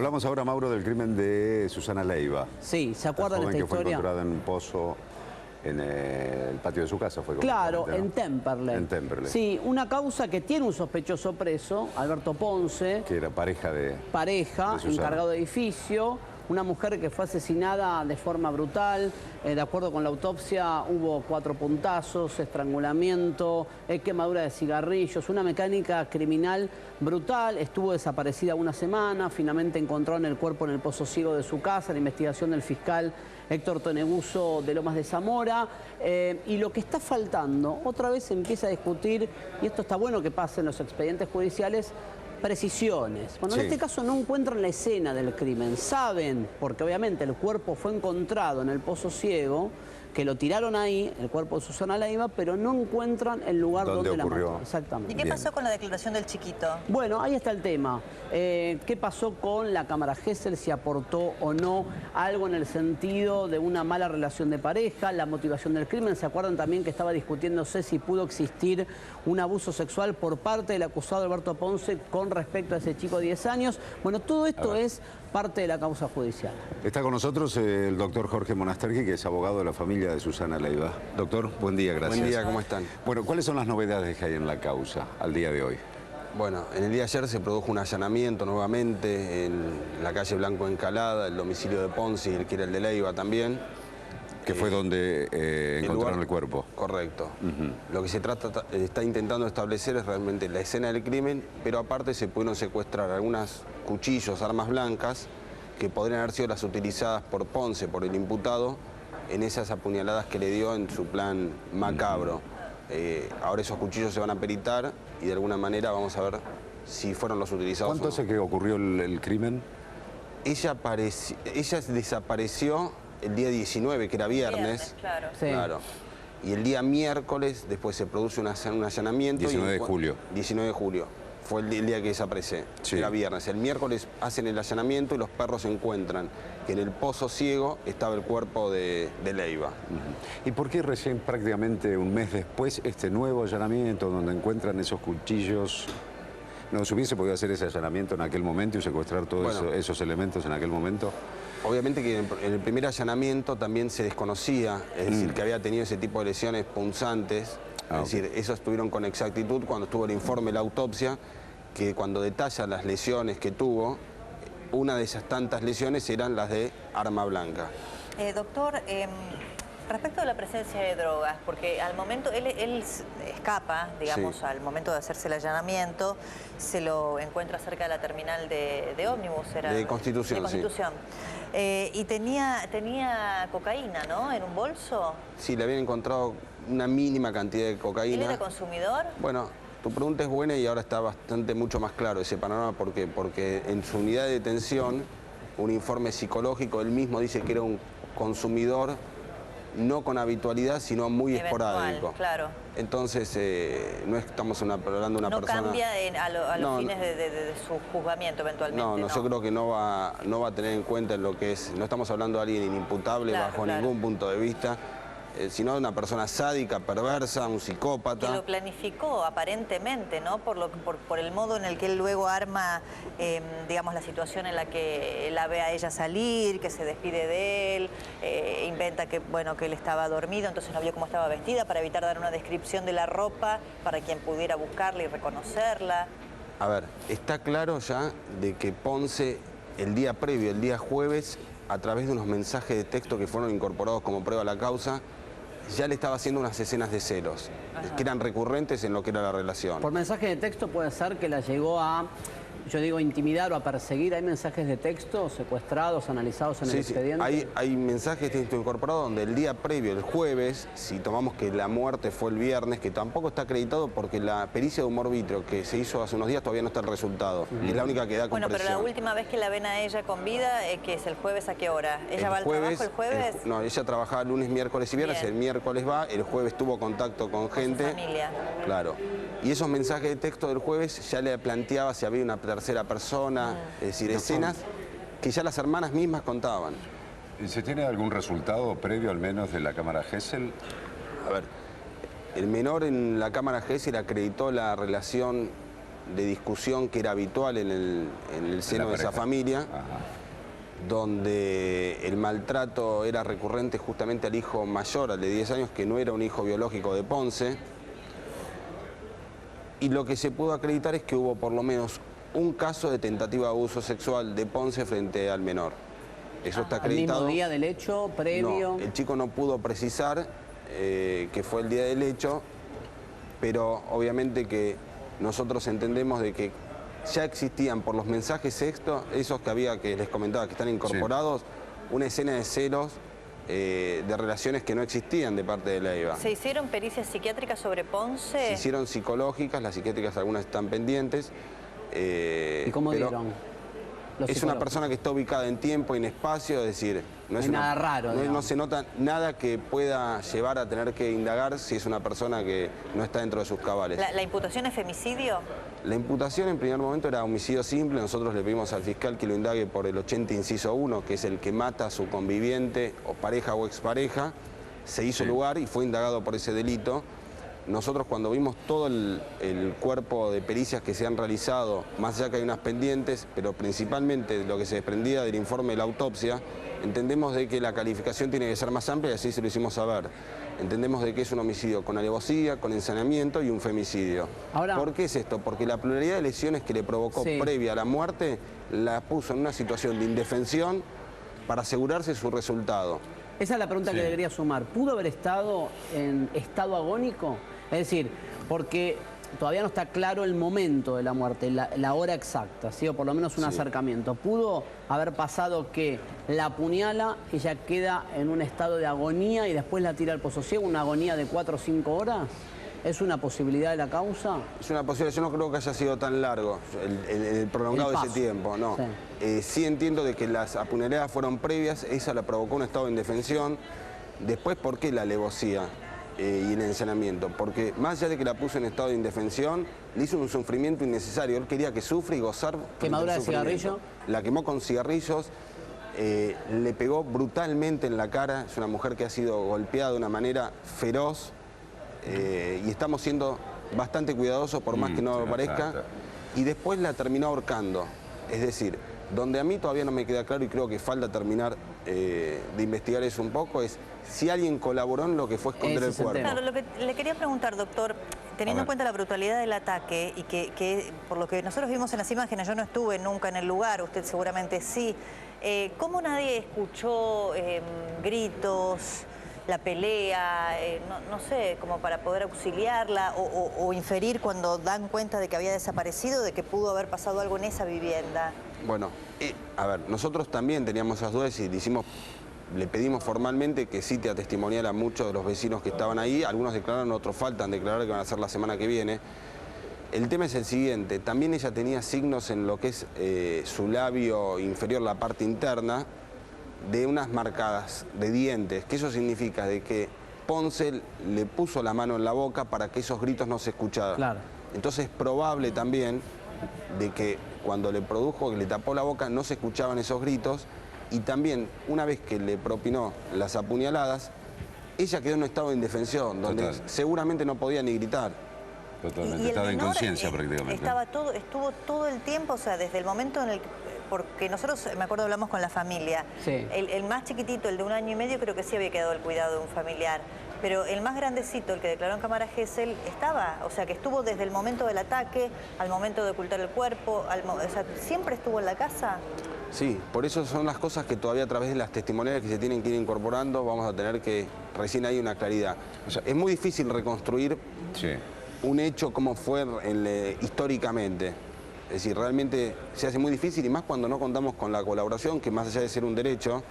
Hablamos ahora, Mauro, del crimen de Susana Leiva. Sí, ¿se acuerdan de esta que fue historia? encontrada en un pozo en el patio de su casa. Claro, en Temperley. En Temperley. Sí, una causa que tiene un sospechoso preso, Alberto Ponce. Que era pareja de Susana. Encargado de edificio. Una mujer que fue asesinada de forma brutal. De acuerdo con la autopsia, hubo 4 puntazos, estrangulamiento, quemadura de cigarrillos, una mecánica criminal brutal. Estuvo desaparecida una semana. Finalmente encontraron el cuerpo en el pozo ciego de su casa. La investigación del fiscal Héctor Toneguso de Lomas de Zamora. Y lo que está faltando, otra vez se empieza a discutir, y esto está bueno que pase en los expedientes judiciales, precisiones. Bueno, en este caso no encuentran la escena del crimen. Saben, porque obviamente el cuerpo fue encontrado en el pozo ciego, que lo tiraron ahí, el cuerpo de Susana Leiva, pero no encuentran el lugar donde la mató. Exactamente. ¿Y qué pasó con la declaración del chiquito? Bueno, ahí está el tema. ¿Qué pasó con la cámara Gesell? Si aportó o no algo en el sentido de una mala relación de pareja, la motivación del crimen. ¿Se acuerdan también que estaba discutiéndose si pudo existir un abuso sexual por parte del acusado Alberto Ponce con respecto a ese chico de 10 años? Bueno, todo esto es parte de la causa judicial. Está con nosotros el doctor Jorge Monastergi, que es abogado de la familia de Susana Leiva. Doctor, buen día, gracias. Buen día, ¿cómo están? Bueno, ¿cuáles son las novedades que hay en la causa al día de hoy? Bueno, en el día de ayer se produjo un allanamiento nuevamente en la calle Blanco Encalada, el domicilio de Ponce y que era el de Leiva también. Que fue donde encontraron el cuerpo. Correcto. Lo que se está intentando establecer es realmente la escena del crimen, pero aparte se pudieron secuestrar algunos cuchillos, armas blancas, que podrían haber sido las utilizadas por Ponce, por el imputado, en esas apuñaladas que le dio en su plan macabro. Ahora esos cuchillos se van a peritar y de alguna manera vamos a ver si fueron los utilizados. ¿Cuánto hace que ocurrió el crimen? Ella desapareció el día 19, que era viernes. Claro. Sí. Claro. Y el día miércoles después se produce un allanamiento. 19 de julio. 19 de julio. Fue el día que desaparece. Sí. Era viernes. El miércoles hacen el allanamiento y los perros encuentran que en el pozo ciego estaba el cuerpo de Leiva. ¿Y por qué recién prácticamente un mes después este nuevo allanamiento donde encuentran esos cuchillos? ¿No se hubiese podido hacer ese allanamiento en aquel momento y secuestrar todos esos elementos en aquel momento? Obviamente que en el primer allanamiento también se desconocía, es decir, que había tenido ese tipo de lesiones punzantes. Es decir, eso estuvieron con exactitud cuando estuvo el informe de la autopsia, que cuando detalla las lesiones que tuvo, una de esas tantas lesiones eran las de arma blanca. Doctor, respecto a la presencia de drogas, porque al momento él escapa, digamos, Sí. al momento de hacerse el allanamiento, se lo encuentra cerca de la terminal de ómnibus, era De Constitución, de Constitución. Y tenía cocaína, ¿no? En un bolso. Sí, le habían encontrado una mínima cantidad de cocaína. ¿Él era consumidor? Bueno, tu pregunta es buena y ahora está mucho más claro ese panorama porque en su unidad de detención, un informe psicológico, él mismo dice que era un consumidor no con habitualidad, sino muy Eventual, esporádico. Claro. Entonces, no estamos hablando de una persona... No cambia a los fines de su juzgamiento eventualmente. No, yo creo que no va a tener en cuenta lo que es... No estamos hablando de alguien inimputable bajo ningún punto de vista, sino de una persona sádica, perversa, un psicópata. Que lo planificó aparentemente, ¿no? Por el modo en el que él luego arma, digamos, la situación en la que la ve a ella salir, que se despide de él, inventa que, bueno, que él estaba dormido, entonces no vio cómo estaba vestida para evitar dar una descripción de la ropa para quien pudiera buscarla y reconocerla. A ver, está claro ya de que Ponce, el día previo, el día jueves, a través de unos mensajes de texto que fueron incorporados como prueba a la causa, ya le estaba haciendo unas escenas de celos, que eran recurrentes en lo que era la relación. Por mensaje de texto puede ser que la llegó a, yo digo, intimidar o a perseguir. ¿Hay mensajes de texto secuestrados, analizados en el expediente? Hay mensajes de texto incorporados donde el día previo, el jueves, si tomamos que la muerte fue el viernes, que tampoco está acreditado porque la pericia de humor vítreo que se hizo hace unos días todavía no está el resultado. Es la única que da con Bueno, pero la presión. última vez que la ven a ella con vida, que es el jueves, ¿a qué hora? ¿Ella va al trabajo el jueves? No, ella trabajaba lunes, miércoles y viernes. Bien. El miércoles va, el jueves tuvo contacto con gente. Su familia. Claro. Y esos mensajes de texto del jueves ya le planteaba si había una tercera persona, es decir, escenas que ya las hermanas mismas contaban. ¿Se tiene algún resultado previo al menos de la cámara Gesell? A ver, el menor en la cámara Gesell acreditó la relación de discusión que era habitual en el seno de esa familia, donde el maltrato era recurrente justamente al hijo mayor, al de 10 años, que no era un hijo biológico de Ponce. Y lo que se pudo acreditar es que hubo por lo menos un caso de tentativa de abuso sexual de Ponce frente al menor. Eso está acreditado. ¿El mismo día del hecho, previo? No, el chico no pudo precisar que fue el día del hecho, pero obviamente que nosotros entendemos de que ya existían por los mensajes sextos, esos que les comentaba que están incorporados, una escena de celos, de relaciones que no existían de parte de Leiva. ¿Se hicieron pericias psiquiátricas sobre Ponce? Se hicieron psicológicas, las psiquiátricas algunas están pendientes. ¿Y cómo dieron? Es una persona que está ubicada en tiempo y en espacio, es decir, no es nada raro. No se nota nada que pueda llevar a tener que indagar si es una persona que no está dentro de sus cabales. ¿La imputación es femicidio? La imputación en primer momento era homicidio simple. Nosotros le pedimos al fiscal que lo indague por el 80 inciso 1, que es el que mata a su conviviente o pareja o expareja. Se hizo lugar y fue indagado por ese delito. Nosotros cuando vimos todo el cuerpo de pericias que se han realizado, más allá que hay unas pendientes, pero principalmente lo que se desprendía del informe de la autopsia, entendemos de que la calificación tiene que ser más amplia y así se lo hicimos saber. Entendemos de que es un homicidio con alevosía, con ensañamiento y un femicidio. Ahora, ¿por qué es esto? Porque la pluralidad de lesiones que le provocó previa a la muerte la puso en una situación de indefensión para asegurarse su resultado. Esa es la pregunta que debería sumar. ¿Pudo haber estado en estado agónico? Es decir, porque todavía no está claro el momento de la muerte, la hora exacta, ¿sí? O por lo menos un acercamiento. ¿Pudo haber pasado que la apuñala, ella queda en un estado de agonía y después la tira al pososiego, una agonía de 4 o 5 horas? ¿Es una posibilidad de la causa? Es una posibilidad, yo no creo que haya sido tan largo el prolongado de ese tiempo, no. Sí entiendo de que las apuñaladas fueron previas, esa la provocó un estado de indefensión. Después, ¿por qué la alevosía y el ensañamiento? Porque más allá de que la puso en estado de indefensión, le hizo un sufrimiento innecesario. Él quería que sufra y gozar. ¿Quemadura de cigarrillo? La quemó con cigarrillos, le pegó brutalmente en la cara. Es una mujer que ha sido golpeada de una manera feroz. Y estamos siendo bastante cuidadosos por más que no lo parezca, y después la terminó ahorcando. Es decir, donde a mí todavía no me queda claro y creo que falta terminar de investigar eso un poco es si alguien colaboró en lo que fue esconder el cuerpo. Claro, lo que le quería preguntar, doctor, teniendo en cuenta la brutalidad del ataque y que por lo que nosotros vimos en las imágenes, yo no estuve nunca en el lugar, usted seguramente sí, ¿cómo nadie escuchó gritos, la pelea, no sé, como para poder auxiliarla o inferir cuando dan cuenta de que había desaparecido, de que pudo haber pasado algo en esa vivienda? Bueno, a ver, nosotros también teníamos esas dudas y le pedimos formalmente que sí te atestimoniara a muchos de los vecinos que estaban ahí. Algunos declararon, otros faltan declarar, que van a hacer la semana que viene. El tema es el siguiente, también ella tenía signos en lo que es su labio inferior, la parte interna, de unas marcadas de dientes, que eso significa de que Ponce le puso la mano en la boca para que esos gritos no se escucharan. Claro. Entonces es probable también de que cuando le produjo, que le tapó la boca, no se escuchaban esos gritos, y también una vez que le propinó las apuñaladas, ella quedó en un estado de indefensión, donde seguramente no podía ni gritar. Totalmente, estaba en inconsciencia prácticamente. Estuvo todo el tiempo, o sea, desde el momento en el que, porque nosotros, me acuerdo, hablamos con la familia. Sí. El más chiquitito, el de 1 año y medio, creo que sí había quedado el cuidado de un familiar. Pero el más grandecito, el que declaró en cámara Gesell, estaba, o sea, que estuvo desde el momento del ataque, al momento de ocultar el cuerpo, o sea, siempre estuvo en la casa. Sí, por eso son las cosas que todavía a través de las testimoniales que se tienen que ir incorporando, vamos a tener que, recién hay una claridad. O sea, es muy difícil reconstruir un hecho como fue históricamente. Es decir, realmente se hace muy difícil y más cuando no contamos con la colaboración, que más allá de ser un derecho,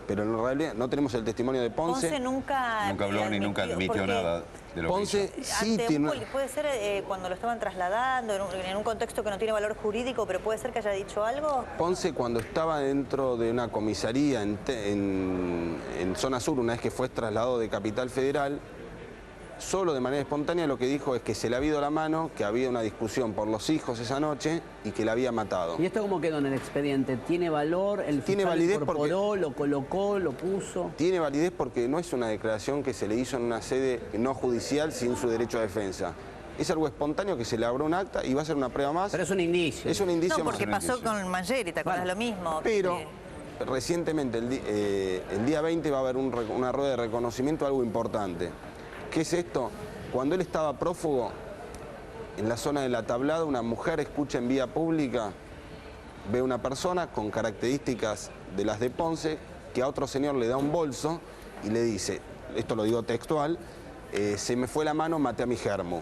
pero en realidad no tenemos el testimonio de Ponce. Ponce nunca habló ni nunca admitió nada de lo Ponce que hizo. sí tiene... Puede ser cuando lo estaban trasladando, en un contexto que no tiene valor jurídico, pero puede ser que haya dicho algo. Ponce, cuando estaba dentro de una comisaría en zona sur, una vez que fue trasladado de Capital Federal, solo de manera espontánea lo que dijo es que se le había ido la mano, que había una discusión por los hijos esa noche y que la había matado. ¿Y esto cómo quedó en el expediente? ¿Tiene valor? ¿El tiene fiscal validez incorporó, porque lo colocó, lo puso? Tiene validez porque no es una declaración que se le hizo en una sede no judicial sin su derecho a defensa. Es algo espontáneo que se le abrió un acta y va a ser una prueba más. Pero es un indicio. Es un indicio No, más. porque pasó con Mangieri, ¿te acuerdas lo mismo? Pero recientemente, el día 20, va a haber una rueda de reconocimiento, algo importante. ¿Qué es esto? Cuando él estaba prófugo, en la zona de La Tablada, una mujer escucha en vía pública, ve una persona con características de las de Ponce, que a otro señor le da un bolso y le dice, esto lo digo textual, se me fue la mano, maté a mi germo.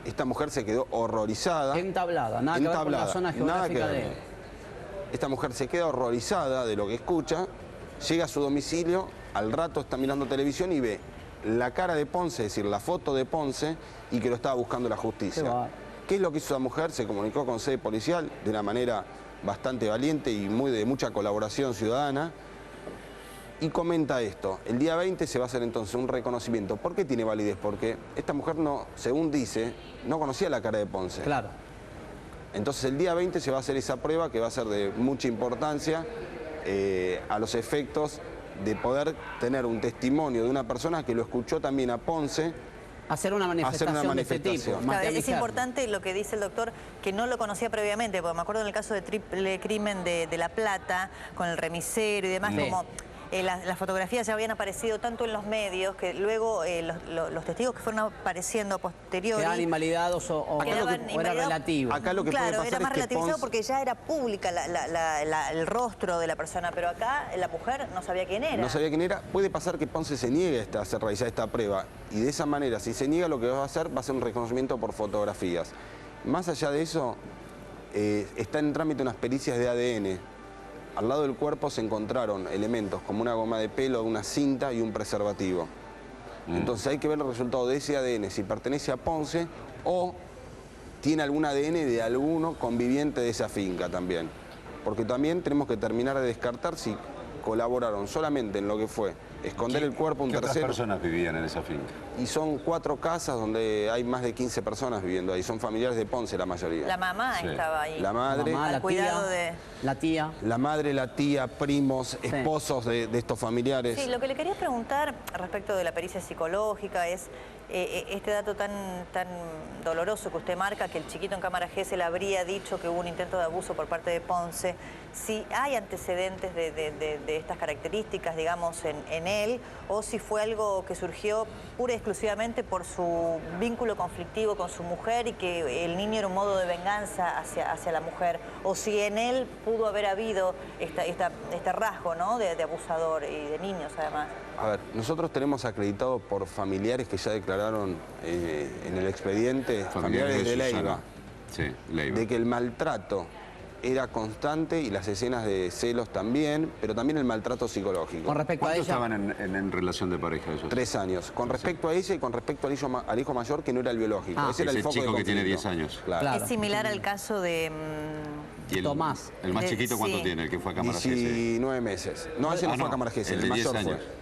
Esta mujer se quedó horrorizada. Entablada, nada que ver con la zona geográfica de él. Esta mujer se queda horrorizada de lo que escucha, llega a su domicilio, al rato está mirando televisión y ve la cara de Ponce, es decir, la foto de Ponce, y que lo estaba buscando la justicia. ¿Qué es lo que hizo esa mujer? Se comunicó con sede policial de una manera bastante valiente y de mucha colaboración ciudadana, y comenta esto. El día 20 se va a hacer entonces un reconocimiento. ¿Por qué tiene validez? Porque esta mujer, no, según dice, no conocía la cara de Ponce. Claro. Entonces el día 20 se va a hacer esa prueba que va a ser de mucha importancia a los efectos de poder tener un testimonio de una persona que lo escuchó también a Ponce. Hacer una manifestación de este tipo. Claro, es importante lo que dice el doctor, que no lo conocía previamente, porque me acuerdo en el caso de triple crimen de La Plata, con el remisero y demás, como las fotografías ya habían aparecido tanto en los medios, que luego los testigos que fueron apareciendo a posteriori... Quedaban invalidados o era relativo. Acá lo que puede pasar era más es que relativizado Ponce... porque ya era pública el rostro de la persona, pero acá la mujer no sabía quién era. No sabía quién era. Puede pasar que Ponce se niegue a realizar esta prueba, y de esa manera, si se niega, lo que va a hacer un reconocimiento por fotografías. Más allá de eso, está en trámite unas pericias de ADN. Al lado del cuerpo se encontraron elementos como una goma de pelo, una cinta y un preservativo. Entonces hay que ver el resultado de ese ADN, si pertenece a Ponce o tiene algún ADN de alguno conviviente de esa finca también. Porque también tenemos que terminar de descartar si colaboraron solamente en lo que fue esconder el cuerpo a un tercero. ¿Qué otras personas vivían en esa finca? Y son 4 casas donde hay más de 15 personas viviendo ahí. Son familiares de Ponce la mayoría. La mamá estaba ahí. La madre. La tía. La madre, la tía, primos, esposos de estos familiares. Sí, lo que le quería preguntar respecto de la pericia psicológica es este dato tan doloroso que usted marca, que el chiquito en cámara G se le habría dicho que hubo un intento de abuso por parte de Ponce. Si hay antecedentes de estas características, digamos, en él, o si fue algo que surgió pura y exclusivamente por su vínculo conflictivo con su mujer y que el niño era un modo de venganza hacia la mujer, o si en él pudo haber habido este rasgo, ¿no?, de abusador y de niños además. A ver, nosotros tenemos acreditado por familiares que ya declararon en el expediente, familiares de Leiva, de que el maltrato era constante y las escenas de celos también, pero también el maltrato psicológico. Con respecto a ella, estaban en relación de pareja ellos? 3 años. Con respecto a ella y con respecto al hijo mayor, que no era el biológico. Ese era el foco chico de que tiene 10 años. Claro. Es similar al caso de... Tomás. ¿El más chiquito cuánto tiene? El que fue a cámara G. 19 meses. No, ese no fue a cámara G, el mayor fue.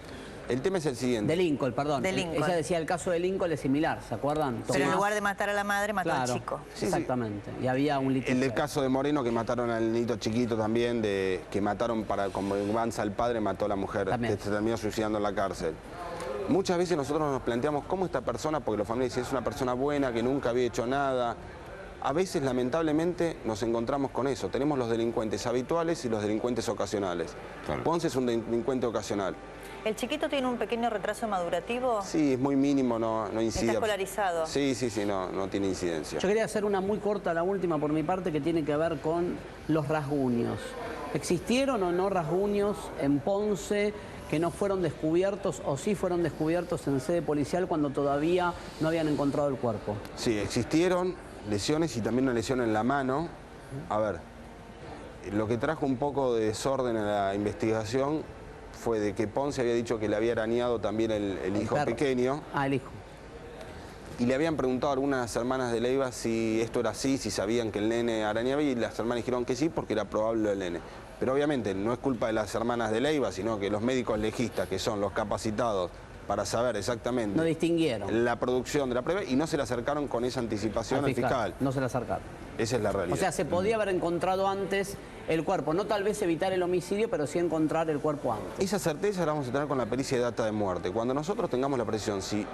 El tema es el siguiente. De Lincoln, perdón. De Lincoln. Ella decía el caso de Lincoln es similar, ¿se acuerdan? Pero en lugar de matar a la madre, mató al chico. Sí, exactamente. Y había un litigio. El del caso de Moreno, que mataron al niñito chiquito también, que mataron como venganza al padre, mató a la mujer, que se terminó suicidando en la cárcel. Muchas veces nosotros nos planteamos cómo esta persona, porque los familiares dicen es una persona buena, que nunca había hecho nada. A veces, lamentablemente, nos encontramos con eso. Tenemos los delincuentes habituales y los delincuentes ocasionales. Claro. Ponce es un delincuente ocasional. ¿El chiquito tiene un pequeño retraso madurativo? Sí, es muy mínimo, no incide. ¿Está escolarizado? Sí, no tiene incidencia. Yo quería hacer una muy corta, la última por mi parte, que tiene que ver con los rasguños. ¿Existieron o no rasguños en Ponce que no fueron descubiertos o sí fueron descubiertos en sede policial cuando todavía no habían encontrado el cuerpo? Sí, existieron lesiones y también una lesión en la mano. A ver, lo que trajo un poco de desorden en la investigación fue de que Ponce había dicho que le había arañado también el hijo pequeño. Ah, el hijo. Y le habían preguntado a algunas hermanas de Leiva si esto era así, si sabían que el nene arañaba, y las hermanas dijeron que sí porque era probable el nene. Pero obviamente no es culpa de las hermanas de Leiva, sino que los médicos legistas, que son los capacitados para saber exactamente... No distinguieron. La producción de la prueba, y no se le acercaron con esa anticipación al fiscal. No se le acercaron. Esa es la realidad. O sea, se podía haber encontrado antes el cuerpo. No tal vez evitar el homicidio, pero sí encontrar el cuerpo antes. Esa certeza la vamos a tener con la pericia de data de muerte. Cuando nosotros tengamos la precisión, si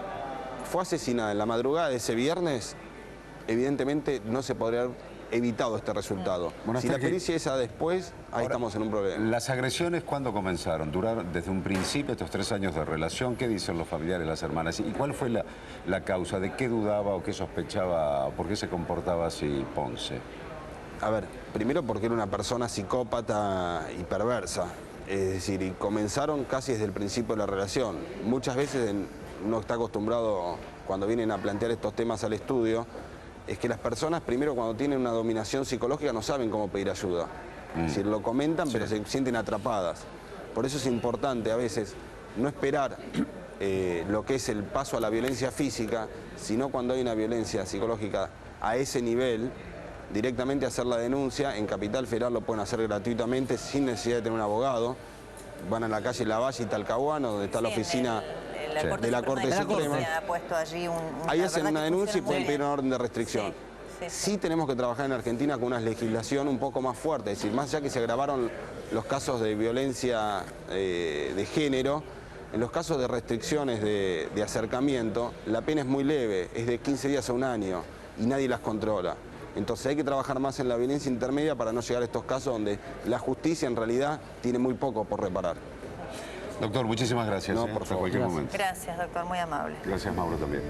fue asesinada en la madrugada de ese viernes, evidentemente no se podría haber evitado este resultado. Bueno, si la pericia es después, ahí estamos en un problema. ¿Las agresiones cuándo comenzaron? ¿Duraron desde un principio estos 3 años de relación? ¿Qué dicen los familiares, las hermanas? ¿Y cuál fue la causa? ¿De qué dudaba o qué sospechaba? ¿Por qué se comportaba así Ponce? A ver, primero porque era una persona psicópata y perversa. Es decir, y comenzaron casi desde el principio de la relación. Muchas veces uno está acostumbrado, cuando vienen a plantear estos temas al estudio, es que las personas, primero, cuando tienen una dominación psicológica, no saben cómo pedir ayuda. Es decir, lo comentan, pero se sienten atrapadas. Por eso es importante a veces no esperar lo que es el paso a la violencia física, sino cuando hay una violencia psicológica a ese nivel, directamente hacer la denuncia. En Capital Federal lo pueden hacer gratuitamente, sin necesidad de tener un abogado. Van a la calle Lavalle y Talcahuano, donde está la oficina de la Corte Suprema. Ahí hacen una denuncia y pueden pedir una orden de restricción. Sí tenemos que trabajar en Argentina con una legislación un poco más fuerte, es decir, más allá que se agravaron los casos de violencia de género, en los casos de restricciones de acercamiento, la pena es muy leve, es de 15 días a 1 año y nadie las controla. Entonces hay que trabajar más en la violencia intermedia para no llegar a estos casos donde la justicia en realidad tiene muy poco por reparar. Doctor, muchísimas gracias. No, por favor. Hasta cualquier momento. Gracias, doctor, muy amable. Gracias, Mauro, también.